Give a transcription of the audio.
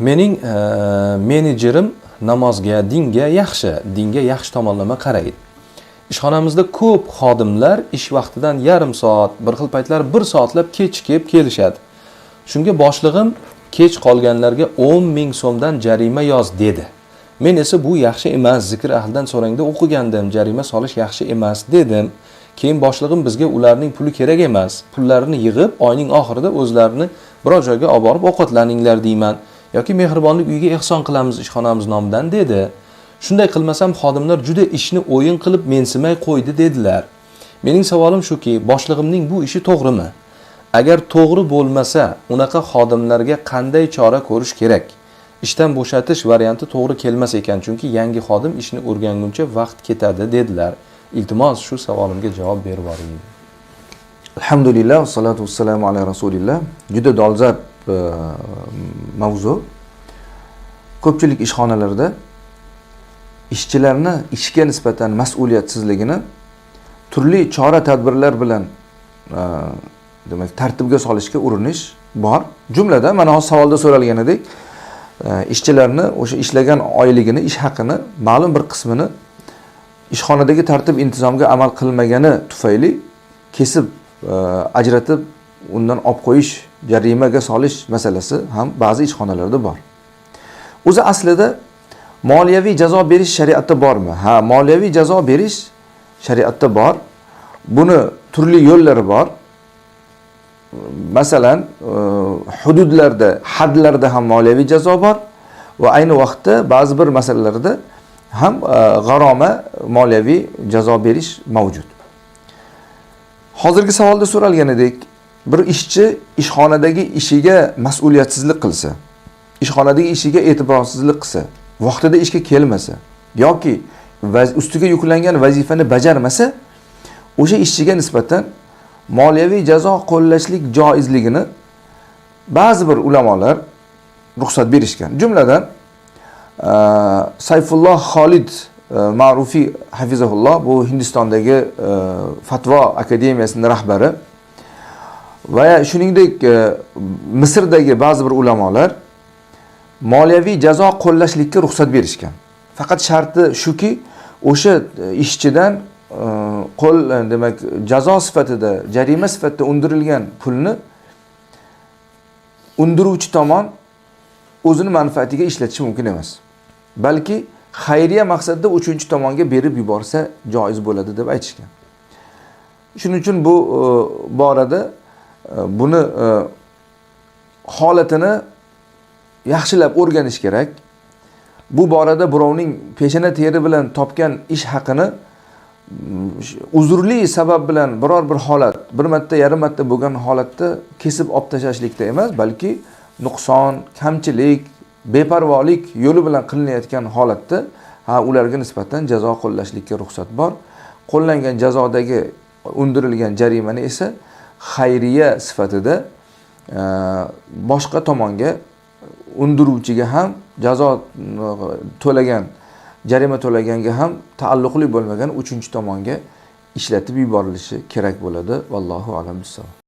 Mening menejerim namozga, dinga yaxshi tomonlama qaraydi. Ishxonamizda ko'p xodimlar ish vaqtidan yarim soat, bir xil paytlar 1 soatlab kechikib kelishadi. Shunga boshlig'im kech qolganlarga 10 ming so'mdan jarima yoz dedi. Men esa bu yaxshi emas, zikr ahlidan so'rangda o'qigandim, jarima solish yaxshi emas dedim. Keyin boshlig'im bizga ularning puli kerak emas, pullarini yig'ib oyning oxirida o'zlarini biror joyga olib borib ovqatlaninglar deyman yoki mehribonlik uyiga ehson qilamiz ishxonamiz nomidan dedi. Shunday qilmasam xodimlar juda ishni o'yin qilib mensimay qo'ydi dedilar. Mening savolim shuki, boshlig'imning bu ishi to'g'rimi? Agar to'g'ri bo'lmasa, unaqa xodimlarga qanday chora ko'rish kerak? Ishdan bo'shatish varianti to'g'ri kelmas ekan, chunki yangi xodim ishni o'rganguncha vaqt ketadi dedilar. Iltimos shu savolimga javob berib boring. Alhamdulillah, vassalatu vassalamu ala rasulillah. Juda dolzarb mavzu. Ko'pchilik ishxonalarda ishchilarni ishga nisbatan mas'uliyatsizligini turli chora-tadbirlar bilan demak tartibga solishga urinish bor. Jumladan mana hozir savolda so'ralganidek, ishchilarni o'sha ishlagan oyligini, ish haqini ma'lum bir qismini ishxonadagi tartib intizomga amal qilmagani tufayli kesib ajratib undan olib qo'yish, jarimaga solish masalasi ham ba'zi ishxonalarda bor. O'zi aslida moliyaviy jazo berish shariatda bormi? Ha, moliyaviy jazo berish shariatda bor. Buni turli yo'llari bor. Masalan, hududlarda, hadlarda ham moliyaviy jazo bor va ayni vaqtda ba'zi bir masalalarda ham g'aroma moliyaviy jazo berish mavjud. Hozirgi savolda so'ralganidek, bir ishchi ishxonadagi ishiga mas'uliyatsizlik qilsa, ishxonadagi ishiga e'tiborsizlik qilsa, vaqtida ishga kelmasa yoki ustiga yuklangan vazifani bajarmasa, o'sha ishchiga nisbatan moliyaviy jazo qo'llashlik joizligini ba'zi bir ulamolar ruxsat berishgan. Jumladan Sayfulloh Xolid Ma'rufi hafizahulloh, bu Hindistondagi Fatvo akademiyasining rahbari va shuningdek Misrdagi ba'zi bir ulamolar moliyaviy jazo qo'llashlikka ruxsat berishgan. Faqat sharti shuki, o'sha ishchidan demak jazo sifatida, jarima sifatida undirilgan pulni undiruvchi tomon o'zini manfaatiga ishlatishi mumkin emas. Balki xayriya maqsadida 3-tomonga berib yuborsa joiz bo'ladi deb aytishgan. Shuning uchun bu borada buni holatini yaxshilab o'rganish kerak. Bu borada birovning peshana teri bilan topgan ish haqini uzrli sabab bilan biror bir holat, bir marta, yarim marta bo'lgan holatda kesib olib tashlashlikda emas, balki nuqson, kamchilik, beparvolik yo'li bilan qilinayotgan holatda ularga nisbatan jazo qo'llashlikka ruxsat bor. Qo'llangan jazodagi undirilgan jarimani esa xayriya sifatida boshqa tomonga undiruvchiga ham jazo to'lagan, jarima to'laganga ham taalluqli bo'lmagan 3-tomonga ishlatib yuborilishi kerak bo'ladi. Vallohu a'lam bissavob.